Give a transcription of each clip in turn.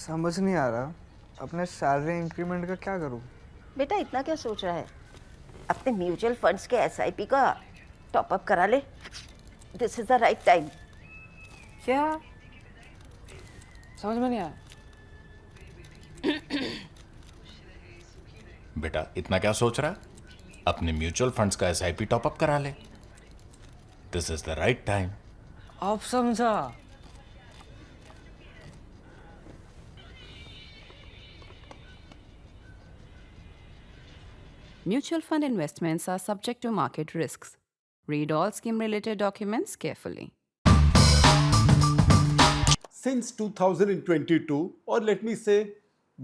समझ नहीं आ रहा अपने सैलरी इंक्रीमेंट का क्या करूं। बेटा इतना क्या सोच रहा है? अपने म्यूचुअल फंड्स के एसआईपी का टॉप अप करा ले। This is the right time. क्या? समझ में नहीं आया। बेटा इतना क्या सोच रहा है? अपने म्यूचुअल फंड्स का एसआईपी टॉपअप करा ले। This is the right time. अब समझा। Mutual fund investments are subject to market risks. Read all scheme related documents carefully. Since 2022, or let me say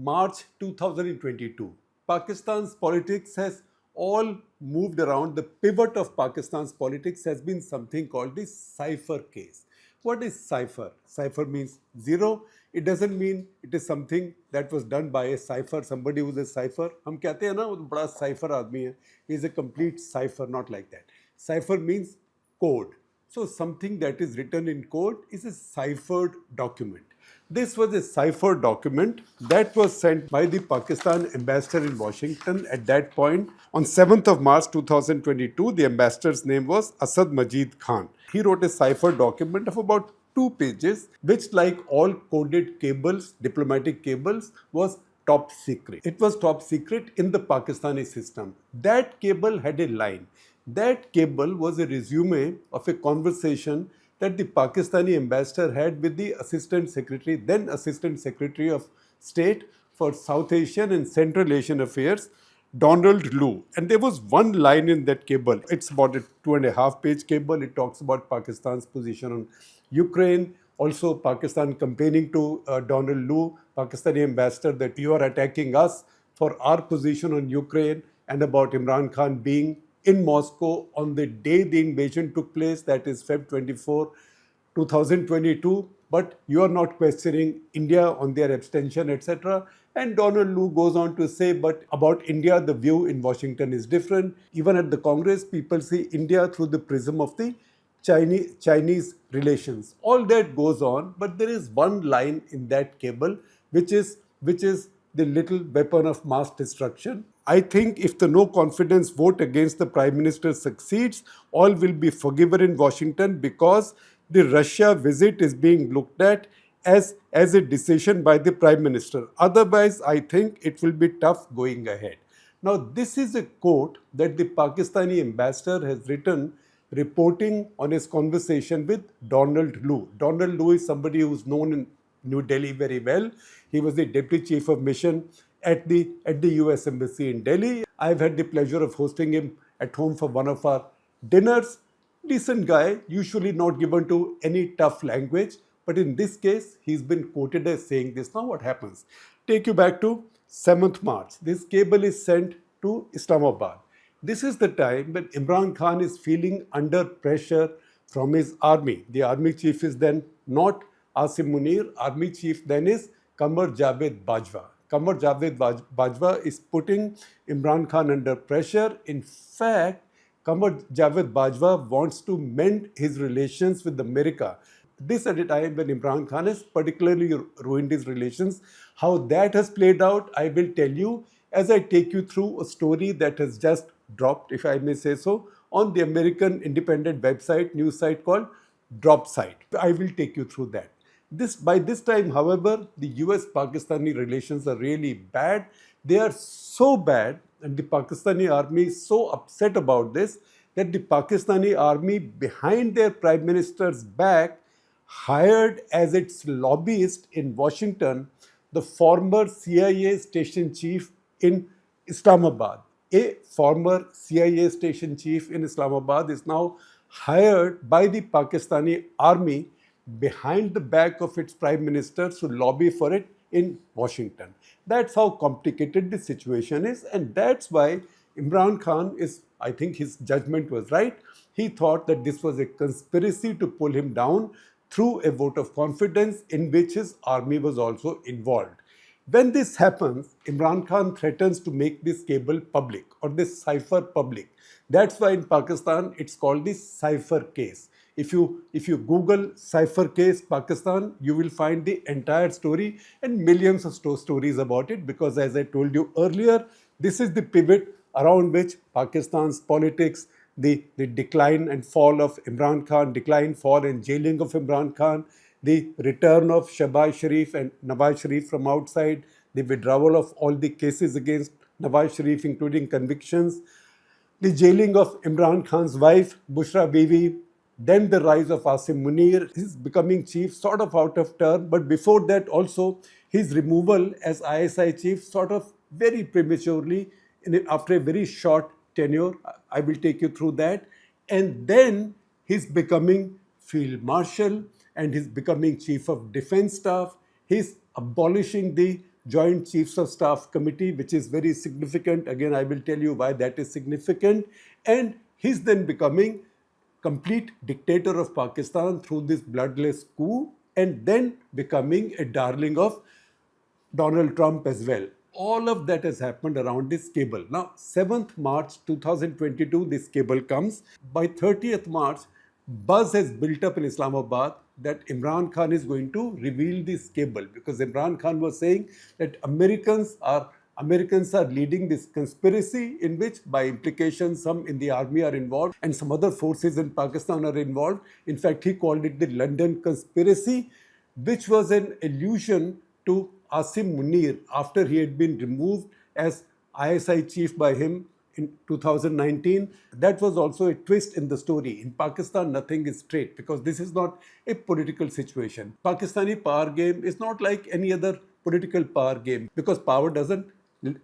March 2022, Pakistan's politics has all moved around. The pivot of Pakistan's politics has been something called the cipher case. What is cipher? Cipher means zero. It doesn't mean it is something that was done by a cipher, somebody who's a cipher. हम कहते हैं ना वो बड़ा cipher आदमी है. He is a complete cipher, not like that. Cipher means code. So something that is written in code is a ciphered document. This was a ciphered document that was sent by the Pakistan ambassador in Washington at that point. On 7th of March 2022, the ambassador's name was Asad Majeed Khan. He wrote a ciphered document of about 2 pages, which, like all coded cables, diplomatic cables, was top secret. It was top secret in the Pakistani system. That cable had a line. That cable was a resume of a conversation that the Pakistani ambassador had with the then Assistant Secretary of State for South Asian and Central Asian Affairs, Donald Lu. And there was one line in that cable. It's about a 2.5-page cable. It talks about Pakistan's position on Ukraine, also Pakistan campaigning to Donald Lu, Pakistani ambassador, that you are attacking us for our position on Ukraine, and about Imran Khan being in Moscow on the day the invasion took place, that is Feb 24, 2022, but you are not questioning India on their abstention, etc. And Donald Lu goes on to say, but about India, the view in Washington is different. Even at the Congress, people see India through the prism of the Chinese relations. All that goes on, but there is one line in that cable which is the little weapon of mass destruction. I think if the no confidence vote against the Prime Minister succeeds, all will be forgiven in Washington because the Russia visit is being looked at as a decision by the Prime Minister. Otherwise, I think it will be tough going ahead. Now, this is a quote that the Pakistani ambassador has written reporting on his conversation with Donald Lu. Donald Lu is somebody who's known in New Delhi very well. He was the Deputy Chief of Mission at the US Embassy in Delhi. I've had the pleasure of hosting him at home for one of our dinners. Decent guy, usually not given to any tough language, but in this case, he's been quoted as saying this. Now what happens? Take you back to 7th March. This cable is sent to Islamabad. This is the time when Imran Khan is feeling under pressure from his army. The army chief is then not Asim Munir. Army chief then is Qamar Javed Bajwa. Qamar Javed Bajwa is putting Imran Khan under pressure. In fact, Qamar Javed Bajwa wants to mend his relations with America. This at a time when Imran Khan has particularly ruined his relations. How that has played out, I will tell you as I take you through a story that has just dropped, if I may say so, on the American independent website, news site called Drop Site. I will take you through that. By this time, however, the US-Pakistani relations are really bad. They are so bad, and the Pakistani army is so upset about this, that the Pakistani army, behind their prime minister's back, hired as its lobbyist in Washington the former CIA station chief in Islamabad. A former CIA station chief in Islamabad is now hired by the Pakistani army behind the back of its prime minister to lobby for it in Washington. That's how complicated the situation is, and that's why Imran Khan is, I think his judgment was right. He thought that this was a conspiracy to pull him down through a vote of confidence in which his army was also involved. When this happens, Imran Khan threatens to make this cable public or this cipher public. That's why in Pakistan it's called the cipher case. If you Google cipher case Pakistan, you will find the entire story and millions of stories about it, because as I told you earlier, this is the pivot around which Pakistan's politics, the decline and fall of Imran Khan, decline, fall and jailing of Imran Khan, the return of Shahbaz Sharif and Nawaz Sharif from outside, the withdrawal of all the cases against Nawaz Sharif, including convictions, the jailing of Imran Khan's wife, Bushra Bibi, then the rise of Asim Munir, his becoming chief sort of out of turn, but before that also his removal as ISI chief sort of very prematurely after a very short tenure. I will take you through that. And then he's becoming field marshal and he's becoming chief of defense staff. He's abolishing the Joint Chiefs of Staff Committee, which is very significant. Again, I will tell you why that is significant. And he's then becoming complete dictator of Pakistan through this bloodless coup, and then becoming a darling of Donald Trump as well. All of that has happened around this cable. Now, 7th March 2022, this cable comes. By 30th March, buzz has built up in Islamabad that Imran Khan is going to reveal this cable, because Imran Khan was saying that Americans are leading this conspiracy in which, by implication, some in the army are involved and some other forces in Pakistan are involved. In fact, he called it the London conspiracy, which was an allusion to Asim Munir after he had been removed as ISI chief by him in 2019. That was also a twist in the story. In Pakistan, nothing is straight because this is not a political situation. Pakistani power game is not like any other political power game, because power doesn't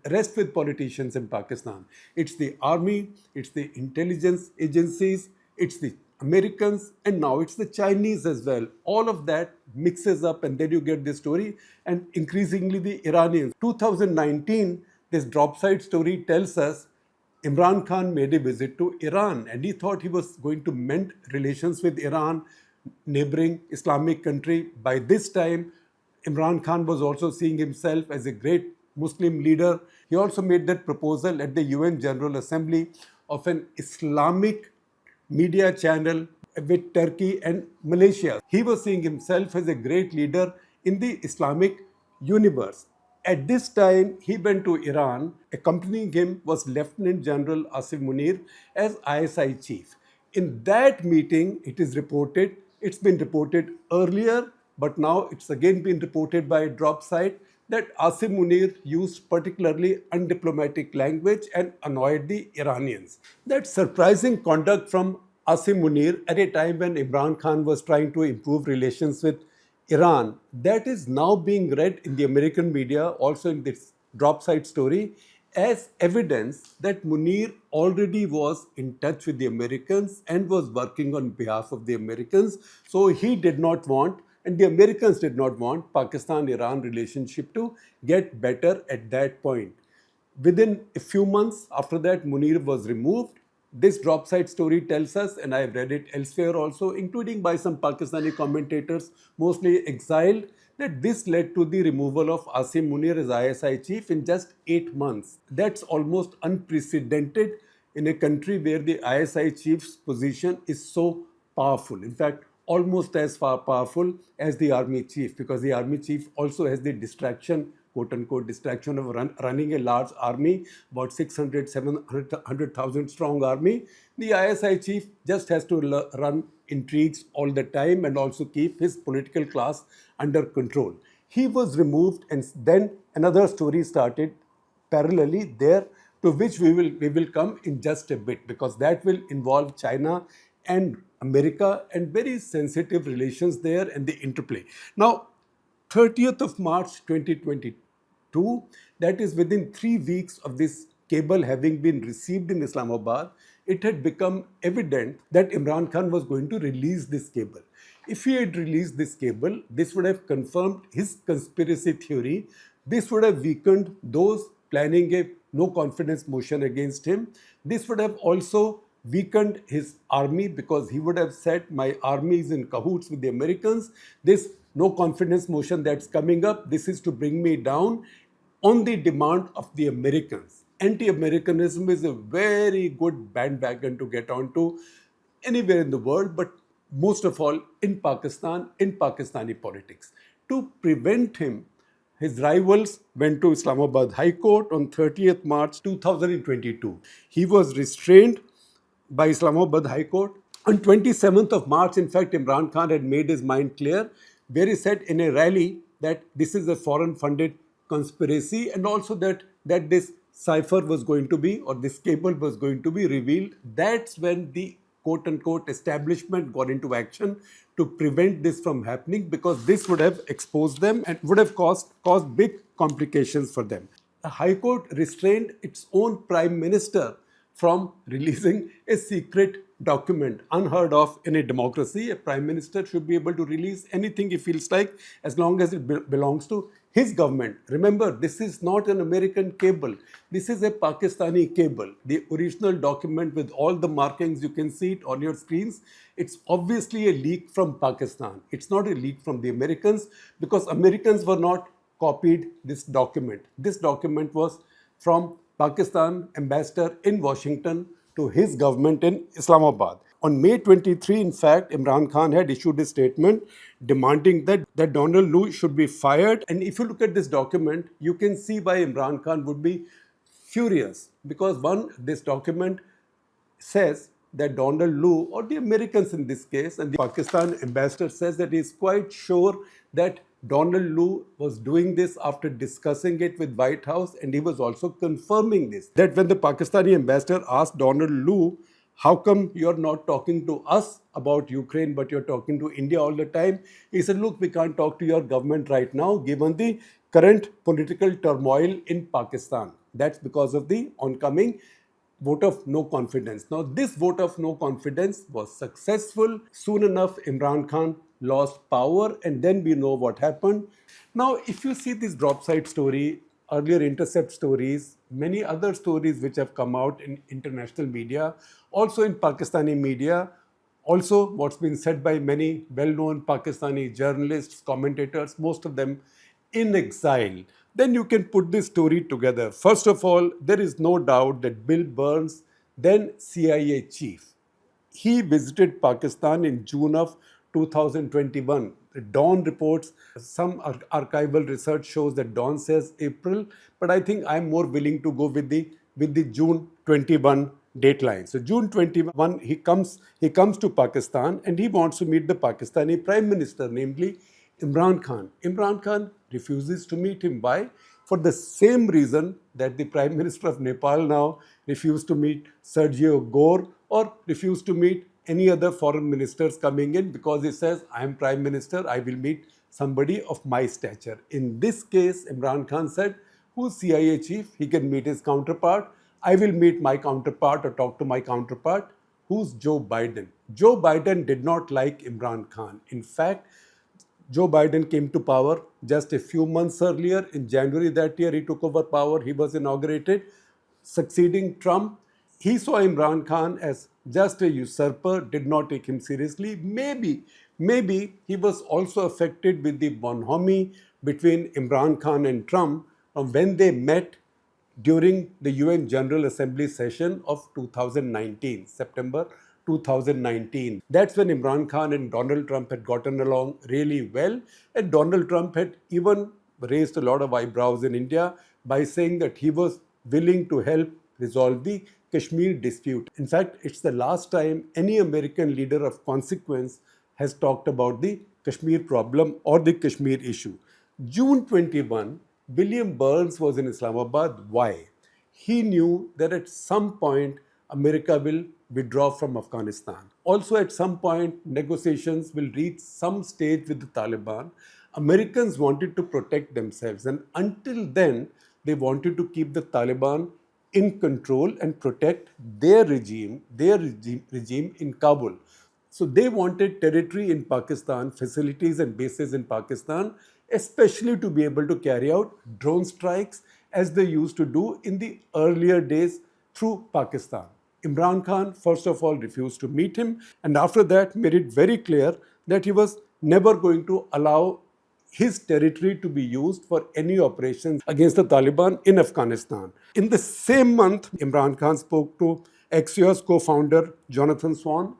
rest with politicians in Pakistan. It's the army, it's the intelligence agencies, it's the Americans, and now it's the Chinese as well. All of that mixes up, and then you get this story, and increasingly the Iranians. 2019, this drop side story tells us Imran Khan made a visit to Iran and he thought he was going to mend relations with Iran, neighboring Islamic country. By this time, Imran Khan was also seeing himself as a great Muslim leader. He also made that proposal at the UN General Assembly of an Islamic media channel with Turkey and Malaysia. He was seeing himself as a great leader in the Islamic universe. At this time, he went to Iran. Accompanying him was Lieutenant General Asim Munir as ISI chief. In that meeting, it is reported, it's been reported earlier, but now it's again been reported by a drop site, that Asim Munir used particularly undiplomatic language and annoyed the Iranians. That surprising conduct from Asim Munir at a time when Imran Khan was trying to improve relations with Iran, that is now being read in the American media, also in this drop site story, as evidence that Munir already was in touch with the Americans and was working on behalf of the Americans. So he did not want, and the Americans did not want, Pakistan-Iran relationship to get better at that point. Within a few months after that, Munir was removed. This drop site story tells us, and I've read it elsewhere also, including by some Pakistani commentators, mostly exiled, that this led to the removal of Asim Munir as ISI chief in just 8 months. That's almost unprecedented in a country where the ISI chief's position is so powerful. In fact, almost as far powerful as the army chief, because the army chief also has the distraction, quote unquote, distraction of running a large army, about 600, 700,000 strong army. The ISI chief just has to run intrigues all the time and also keep his political class under control. He was removed, and then another story started parallelly there, to which we will come in just a bit, because that will involve China and America and very sensitive relations there and the interplay. Now, 30th of March 2022, that is within 3 weeks of this cable having been received in Islamabad, it had become evident that Imran Khan was going to release this cable. If he had released this cable, this would have confirmed his conspiracy theory. This would have weakened those planning a no confidence motion against him. This would have also weakened his army, because he would have said, my army is in cahoots with the Americans. This no confidence motion that's coming up, this is to bring me down on the demand of the Americans. Anti-Americanism is a very good bandwagon to get onto anywhere in the world, but most of all in Pakistan, in Pakistani politics. To prevent him, his rivals went to Islamabad High Court on 30th March 2022. He was restrained by Islamabad High Court. On 27th of March, in fact, Imran Khan had made his mind clear, where he said in a rally that this is a foreign-funded conspiracy, and also that this cipher was going to be, or this cable was going to be revealed. That's when the quote-unquote establishment got into action to prevent this from happening, because this would have exposed them and would have caused big complications for them. The High Court restrained its own Prime Minister from releasing a secret document, unheard of in a democracy. A Prime Minister should be able to release anything he feels like as long as it belongs to his government. Remember, this is not an American cable. This is a Pakistani cable. The original document with all the markings, you can see it on your screens. It's obviously a leak from Pakistan. It's not a leak from the Americans, because Americans were not copied this document. This document was from Pakistan ambassador in Washington to his government in Islamabad. On May 23, in fact, Imran Khan had issued a statement demanding that Donald Lu should be fired. And if you look at this document, you can see why Imran Khan would be furious. Because one, this document says that Donald Lu, or the Americans in this case, and the Pakistan ambassador says that he is quite sure that Donald Lu was doing this after discussing it with White House, and he was also confirming this. That when the Pakistani ambassador asked Donald Lu, how come you're not talking to us about Ukraine, but you're talking to India all the time? He said, look, we can't talk to your government right now, given the current political turmoil in Pakistan. That's because of the oncoming vote of no confidence. Now, this vote of no confidence was successful. Soon enough, Imran Khan lost power, and then we know what happened. Now, if you see this drop site story, earlier intercept stories, many other stories which have come out in international media, also in Pakistani media, also what's been said by many well-known Pakistani journalists, commentators, most of them in exile, then you can put this story together. First of all, there is no doubt that Bill Burns, then CIA chief, he visited Pakistan in June of 2021. The Dawn reports, some archival research shows that Dawn says April, but I think I'm more willing to go with the June 21 dateline. So June 21, he comes to Pakistan, and he wants to meet the Pakistani Prime Minister, namely Imran Khan. Imran Khan refuses to meet him. Why? For the same reason that the Prime Minister of Nepal now refused to meet Sergio Gore, or refused to meet any other foreign ministers coming in, because he says, I am Prime Minister, I will meet somebody of my stature. In this case, Imran Khan said, who's CIA chief? He can meet his counterpart. I will meet my counterpart, or talk to my counterpart. Who's Joe Biden? Joe Biden did not like Imran Khan. In fact, Joe Biden came to power just a few months earlier. In January that year, he took over power. He was inaugurated, succeeding Trump. He saw Imran Khan as just a usurper, did not take him seriously. Maybe he was also affected with the bonhomie between Imran Khan and Trump from when they met during the UN General Assembly session of 2019, September 2019. That's when Imran Khan and Donald Trump had gotten along really well, and Donald Trump had even raised a lot of eyebrows in India by saying that he was willing to help resolve the Kashmir dispute. In fact, it's the last time any American leader of consequence has talked about the Kashmir problem or the Kashmir issue. June 21, William Burns was in Islamabad. Why? He knew that at some point America will withdraw from Afghanistan. Also, at some point, negotiations will reach some stage with the Taliban. Americans wanted to protect themselves, and until then, they wanted to keep the Taliban in control and protect their regime in Kabul. So they wanted territory in Pakistan, facilities and bases in Pakistan, especially to be able to carry out drone strikes as they used to do in the earlier days through Pakistan. Imran Khan, first of all, refused to meet him, and after that made it very clear that he was never going to allow his territory to be used for any operations against the Taliban in Afghanistan. In the same month, Imran Khan spoke to Axios co-founder Jonathan Swan,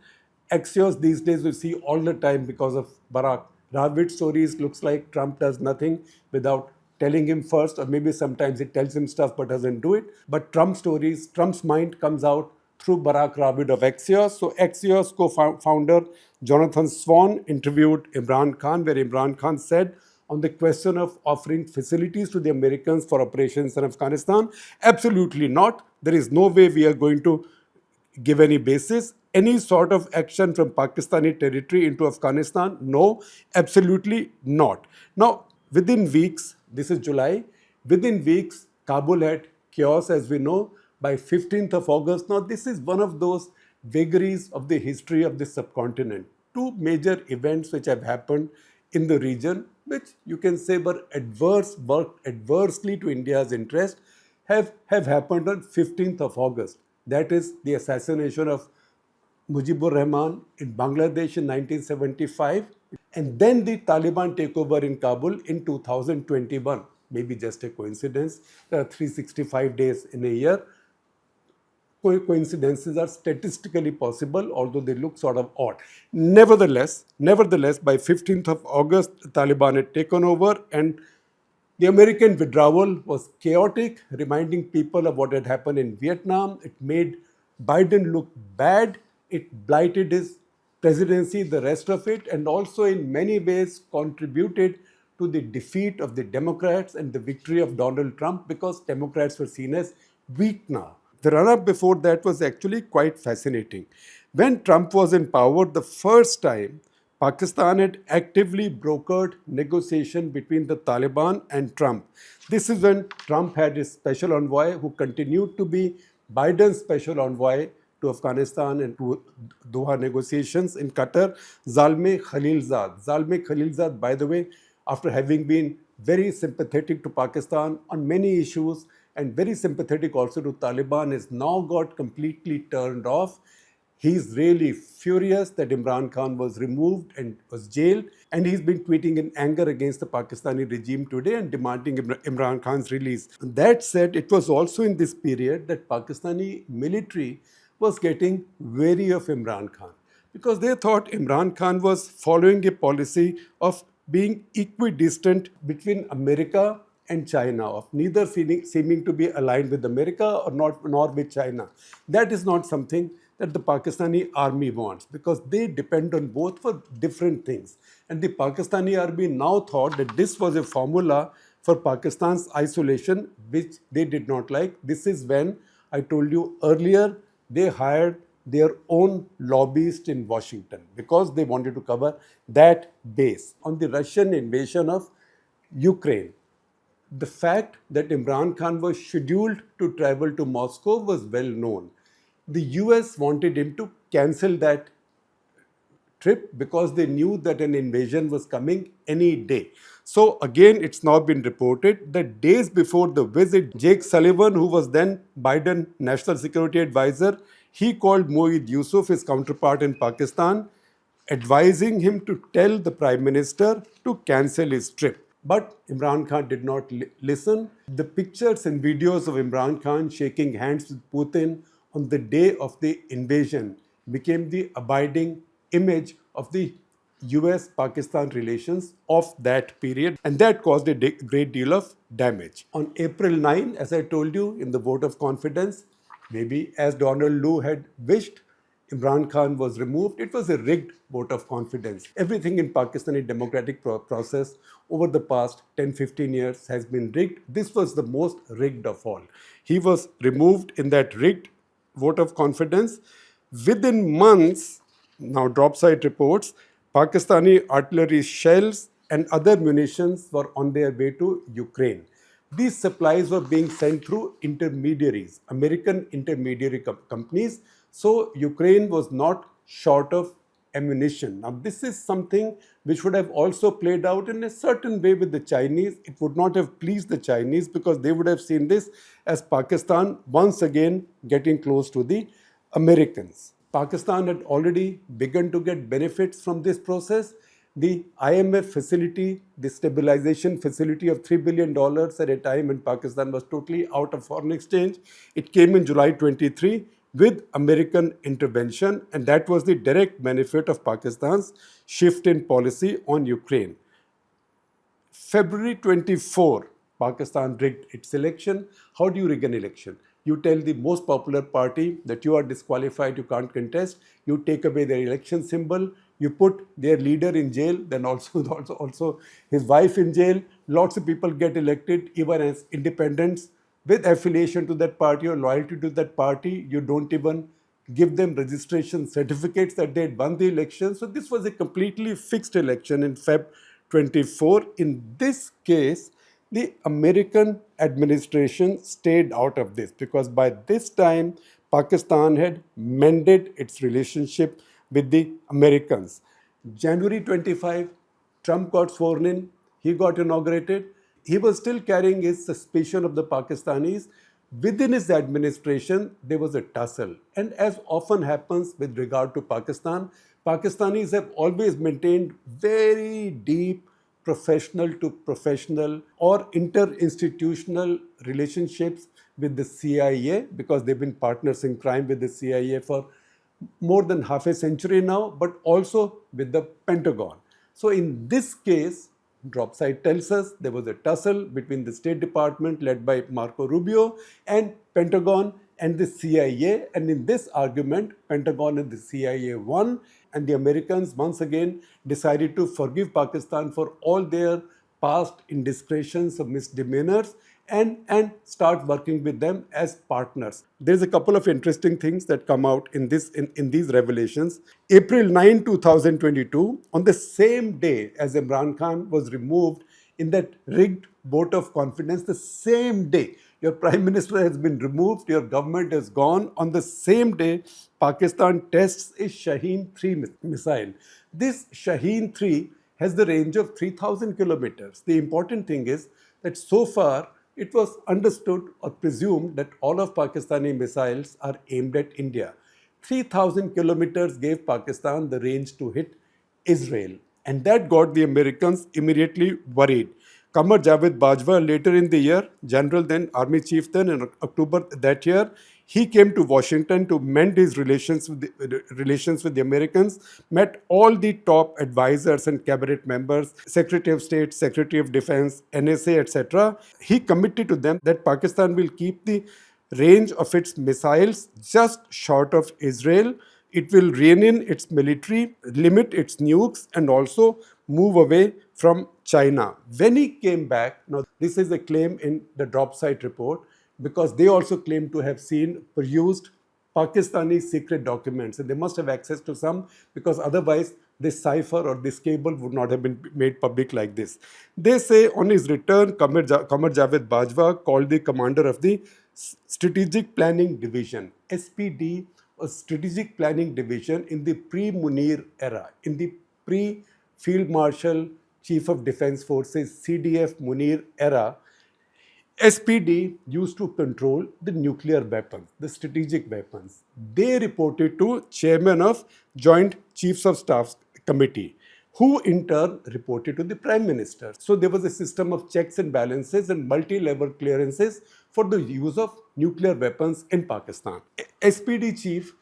Axios these days we see all the time because of Barack. Ravid stories looks like Trump does nothing without telling him first, or maybe sometimes he tells him stuff but doesn't do it. But Trump stories, Trump's mind comes out through Barack Ravid of Axios. So Axios co-founder Jonathan Swan interviewed Imran Khan, where Imran Khan said on the question of offering facilities to the Americans for operations in Afghanistan, absolutely not. There is no way we are going to give any basis. Any sort of action from Pakistani territory into Afghanistan? No, absolutely not. Now, within weeks, this is July, within weeks, Kabul had chaos, as we know, by 15th of August. Now, this is one of those vagaries of the history of the subcontinent. Two major events which have happened in the region, which you can say were worked adversely to India's interest, have happened on 15th of August. That is the assassination of Mujibur Rahman in Bangladesh in 1975, and then the Taliban takeover in Kabul in 2021. Maybe just a coincidence. There are 365 days in a year. Coincidences are statistically possible, although they look sort of odd. Nevertheless, by 15th of August, the Taliban had taken over, and the American withdrawal was chaotic, reminding people of what had happened in Vietnam. It made Biden look bad. It blighted his presidency, the rest of it, and also in many ways contributed to the defeat of the Democrats and the victory of Donald Trump, because Democrats were seen as weak now. The run-up before that was actually quite fascinating. When Trump was in power the first time, Pakistan had actively brokered negotiation between the Taliban and Trump. This is when Trump had his special envoy, who continued to be Biden's special envoy to Afghanistan and to Doha negotiations in Qatar, Zalmay Khalilzad. Zalmay Khalilzad, by the way, after having been very sympathetic to Pakistan on many issues and very sympathetic also to Taliban, has now got completely turned off. He's really furious that Imran Khan was removed and was jailed, and he's been tweeting in anger against the Pakistani regime today and demanding Imran Khan's release. That said, it was also in this period that Pakistani military was getting wary of Imran Khan, because they thought Imran Khan was following a policy of being equidistant between America and China, of neither seeming to be aligned with America or nor with China. That is not something that the Pakistani army wants, because they depend on both for different things. And the Pakistani army now thought that this was a formula for Pakistan's isolation, which they did not like. This is when, I told you earlier, they hired their own lobbyist in Washington, because they wanted to cover that base. On the Russian invasion of Ukraine, the fact that Imran Khan was scheduled to travel to Moscow was well known. The US wanted him to cancel that trip because they knew that an invasion was coming any day. So again, it's now been reported that days before the visit, Jake Sullivan, who was then Biden National Security Advisor, he called Moeed Yusuf, his counterpart in Pakistan, advising him to tell the Prime Minister to cancel his trip. But Imran Khan did not listen. The pictures and videos of Imran Khan shaking hands with Putin on the day of the invasion became the abiding image of the US-Pakistan relations of that period, and that caused a great deal of damage. On April 9, as I told you, in the vote of confidence, maybe as Donald Lu had wished, Imran Khan was removed. It was a rigged vote of confidence. Everything in Pakistani democratic process over the past 10-15 years has been rigged. This was the most rigged of all. He was removed in that rigged vote of confidence. Within months, now drop site reports, Pakistani artillery shells and other munitions were on their way to Ukraine. These supplies were being sent through intermediaries, American intermediary companies. So Ukraine was not short of ammunition. Now this is something which would have also played out in a certain way with the Chinese. It would not have pleased the Chinese, because they would have seen this as Pakistan once again getting close to the Americans. Pakistan had already begun to get benefits from this process. The IMF facility, the stabilization facility of $3 billion at a time when Pakistan was totally out of foreign exchange, it came in July 23. with American intervention, and that was the direct benefit of Pakistan's shift in policy on Ukraine. February 24, Pakistan rigged its election. How do you rig an election? You tell the most popular party that you are disqualified, you can't contest. You take away their election symbol. You put their leader in jail, then also his wife in jail. Lots of people get elected, even as independents with affiliation to that party or loyalty to that party. You don't even give them registration certificates that they had won the election. So this was a completely fixed election in Feb 24. In this case, the American administration stayed out of this because by this time, Pakistan had mended its relationship with the Americans. January 25, Trump got sworn in, he got inaugurated. He was still carrying his suspicion of the Pakistanis. Within his administration, there was a tussle. And as often happens with regard to Pakistan, Pakistanis have always maintained very deep professional to professional or inter-institutional relationships with the CIA because they've been partners in crime with the CIA for more than half a century now, but also with the Pentagon. So in this case, Dropside tells us there was a tussle between the State Department led by Marco Rubio and Pentagon and the CIA. And in this argument, Pentagon and the CIA won, and the Americans once again decided to forgive Pakistan for all their past indiscretions or misdemeanors and start working with them as partners. There's a couple of interesting things that come out in these revelations. April 9, 2022, on the same day as Imran Khan was removed in that rigged vote of confidence, the same day, your prime minister has been removed, your government is gone. On the same day, Pakistan tests a Shaheen-3 missile. This Shaheen-3 has the range of 3,000 kilometers. The important thing is that so far, it was understood or presumed that all of Pakistani missiles are aimed at India. 3,000 kilometers gave Pakistan the range to hit Israel. And that got the Americans immediately worried. Qamar Javed Bajwa, later in the year, General then, Army Chief then, in October that year, he came to Washington to mend his relations with the Americans, met all the top advisors and cabinet members, Secretary of State, Secretary of Defense, NSA, etc. He committed to them that Pakistan will keep the range of its missiles just short of Israel. It will rein in its military, limit its nukes, and also move away from China. When he came back, now this is a claim in the Dropside report, because they also claim to have seen perused Pakistani secret documents, and they must have access to some, because otherwise this cipher or this cable would not have been made public like this. They say on his return, Qamar Javed Bajwa called the commander of the Strategic Planning Division, SPD, a strategic planning division in the pre-Munir era, in the pre-Field Marshal Chief of Defense Forces, CDF Munir era. SPD used to control the nuclear weapons, the strategic weapons. They reported to Chairman of Joint Chiefs of Staff Committee, who in turn reported to the Prime Minister. So there was a system of checks and balances and multi-level clearances for the use of nuclear weapons in Pakistan. SPD chief,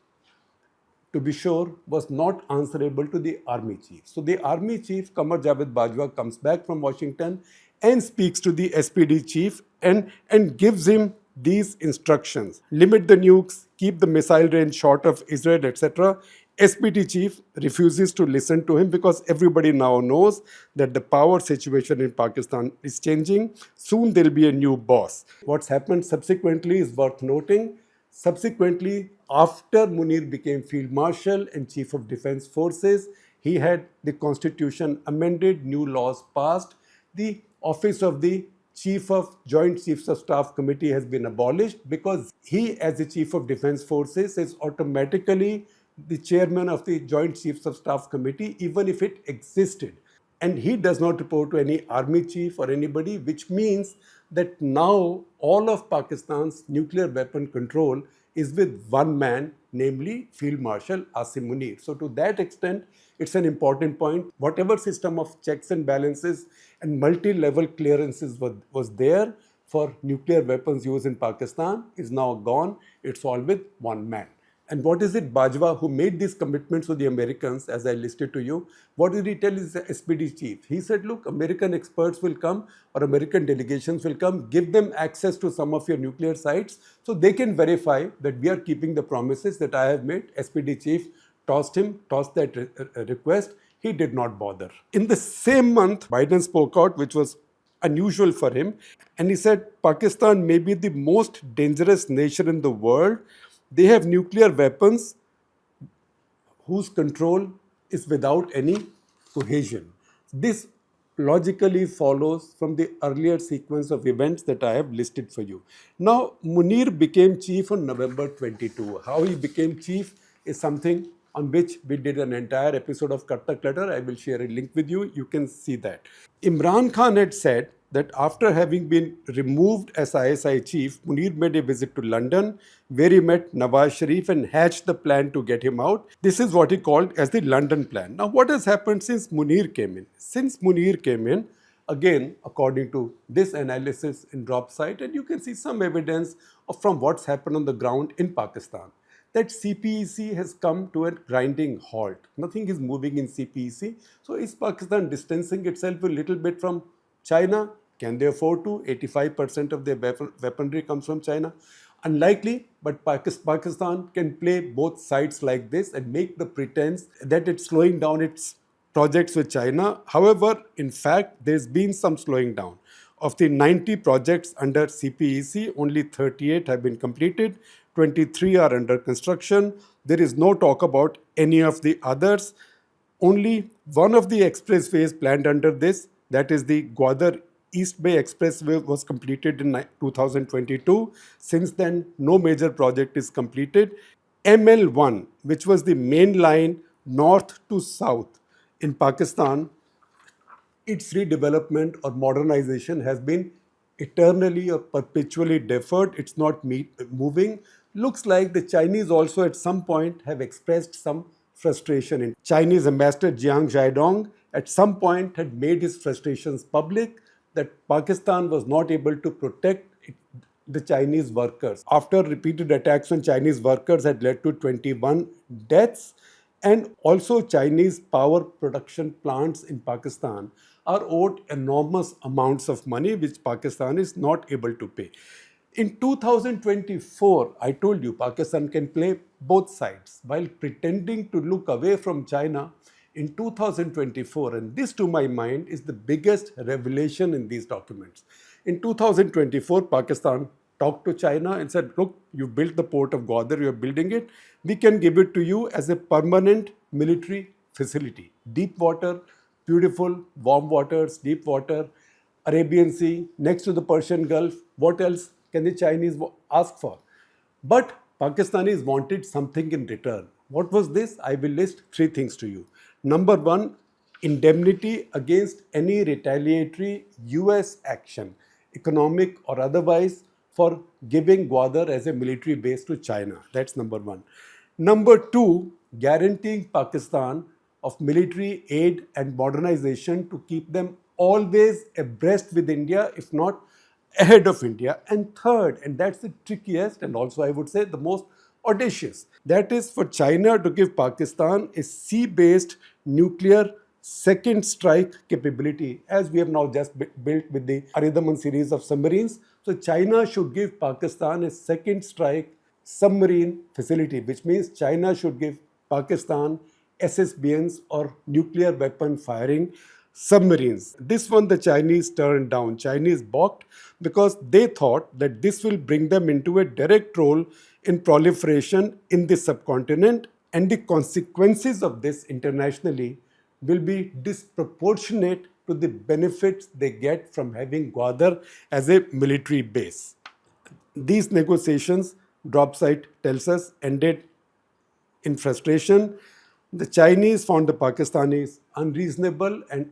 to be sure, was not answerable to the army chief. So the army chief, Qamar Javed Bajwa, comes back from Washington and speaks to the SPD chief and gives him these instructions. Limit the nukes, keep the missile range short of Israel, etc. SPD chief refuses to listen to him because everybody now knows that the power situation in Pakistan is changing. Soon there will be a new boss. What's happened subsequently is worth noting. Subsequently, after Munir became Field Marshal and Chief of Defense Forces, he had the constitution amended, new laws passed. The office of the Chief of Joint Chiefs of Staff Committee has been abolished because he, as the Chief of Defense Forces, is automatically the chairman of the Joint Chiefs of Staff Committee, even if it existed. And he does not report to any army chief or anybody, which means that now all of Pakistan's nuclear weapon control is with one man, namely Field Marshal Asim Munir. So to that extent, it's an important point. Whatever system of checks and balances and multi-level clearances was there for nuclear weapons use in Pakistan is now gone. It's all with one man. And what is it, Bajwa, who made these commitments to the Americans, as I listed to you? What did he tell his SPD chief? He said, look, American experts will come or American delegations will come, give them access to some of your nuclear sites so they can verify that we are keeping the promises that I have made. SPD chief tossed that request. He did not bother. In the same month, Biden spoke out, which was unusual for him, and he said Pakistan may be the most dangerous nation in the world. They have nuclear weapons whose control is without any cohesion. This logically follows from the earlier sequence of events that I have listed for you. Now, Munir became chief on November 22. How he became chief is something on which we did an entire episode of Cut the Clutter. I will share a link with you. You can see that. Imran Khan had said that after having been removed as ISI chief, Munir made a visit to London where he met Nawaz Sharif and hatched the plan to get him out. This is what he called as the London plan. Now, what has happened since Munir came in? Since Munir came in, again, according to this analysis in drop site, and you can see some evidence from what's happened on the ground in Pakistan, that CPEC has come to a grinding halt. Nothing is moving in CPEC. So is Pakistan distancing itself a little bit from China? Can they afford to? 85% of their weaponry comes from China. Unlikely, but Pakistan can play both sides like this and make the pretense that it's slowing down its projects with China. However, in fact, there's been some slowing down. Of the 90 projects under CPEC, only 38 have been completed, 23 are under construction. There is no talk about any of the others. Only one of the expressways planned under this, that is the Gwadar East Bay Expressway, was completed in 2022. Since then, no major project is completed. ML1, which was the main line north to south in Pakistan, its redevelopment or modernization has been eternally or perpetually deferred. It's not moving. Looks like the Chinese also at some point have expressed some frustration. In Chinese ambassador Jiang Zhaidong at some point had made his frustrations public that Pakistan was not able to protect the Chinese workers. After repeated attacks on Chinese workers had led to 21 deaths, and also Chinese power production plants in Pakistan are owed enormous amounts of money which Pakistan is not able to pay. In 2024, I told you Pakistan can play both sides while pretending to look away from China in 2024, and this to my mind is the biggest revelation in these documents. In 2024, Pakistan talked to China and said, look, you built the port of Gwadar, you're building it. We can give it to you as a permanent military facility. Deep water, beautiful, warm waters, deep water, Arabian Sea, next to the Persian Gulf. What else can the Chinese ask for? But Pakistanis wanted something in return. What was this? I will list 3 things to you. Number 1, indemnity against any retaliatory US action, economic or otherwise, for giving Gwadar as a military base to China. That's number 1. Number 2, guaranteeing Pakistan of military aid and modernization to keep them always abreast with India, if not ahead of India. And third, and that's the trickiest and also I would say the most audacious, that is for China to give Pakistan a sea-based nuclear second strike capability, as we have now just built with the Aridaman series of submarines. So China should give Pakistan a second strike submarine facility, which means China should give Pakistan SSBNs or nuclear weapon firing submarines. This one the Chinese turned down. Chinese balked because they thought that this will bring them into a direct role in proliferation in the subcontinent, and the consequences of this internationally will be disproportionate to the benefits they get from having Gwadar as a military base. These negotiations, drop site tells us, ended in frustration. The Chinese found the Pakistanis unreasonable and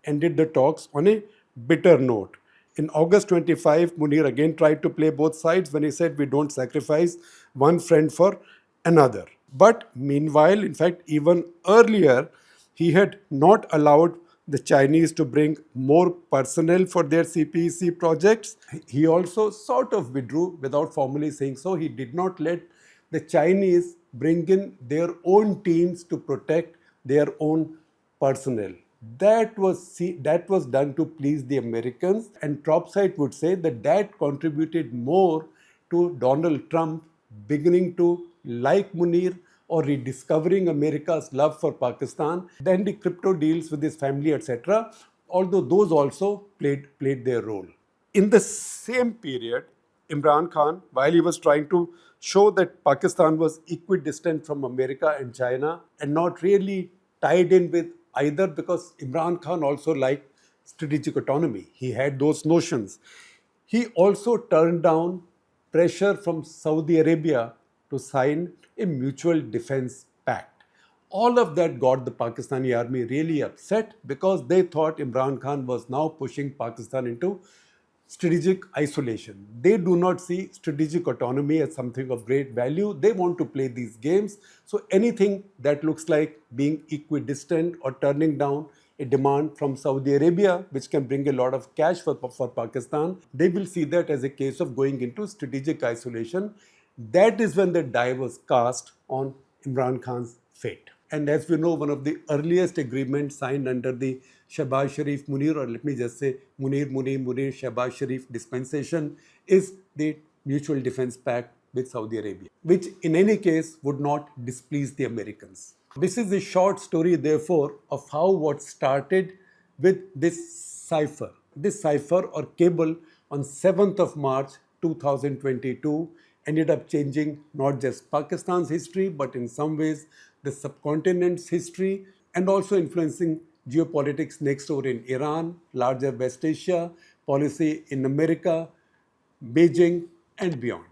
ended the talks on a bitter note. In August 25, Munir again tried to play both sides when he said, we don't sacrifice one friend for another. But meanwhile, in fact, even earlier, he had not allowed the Chinese to bring more personnel for their CPEC projects. He also sort of withdrew without formally saying so. He did not let the Chinese bring in their own teams to protect their own personnel. That was done to please the Americans, and Topside would say that contributed more to Donald Trump beginning to like Munir or rediscovering America's love for Pakistan than the crypto deals with his family, etc. Although those also played their role. In the same period, Imran Khan, while he was trying to show that Pakistan was equidistant from America and China and not really tied in with either, because Imran Khan also liked strategic autonomy. He had those notions. He also turned down pressure from Saudi Arabia to sign a mutual defense pact. All of that got the Pakistani army really upset because they thought Imran Khan was now pushing Pakistan into strategic isolation. They do not see strategic autonomy as something of great value. They want to play these games. So anything that looks like being equidistant or turning down a demand from Saudi Arabia, which can bring a lot of cash for Pakistan, they will see that as a case of going into strategic isolation. That is when the die was cast on Imran Khan's fate. And as we know, one of the earliest agreements signed under the Shehbaz Sharif Munir, or let me just say Munir Shehbaz Sharif dispensation, is the Mutual Defense Pact with Saudi Arabia, which in any case would not displease the Americans. This is a short story, therefore, of how what started with this cipher or cable on 7th of March 2022 ended up changing not just Pakistan's history, but in some ways the subcontinent's history, and also influencing geopolitics next door in Iran, larger West Asia, policy in America, Beijing, and beyond.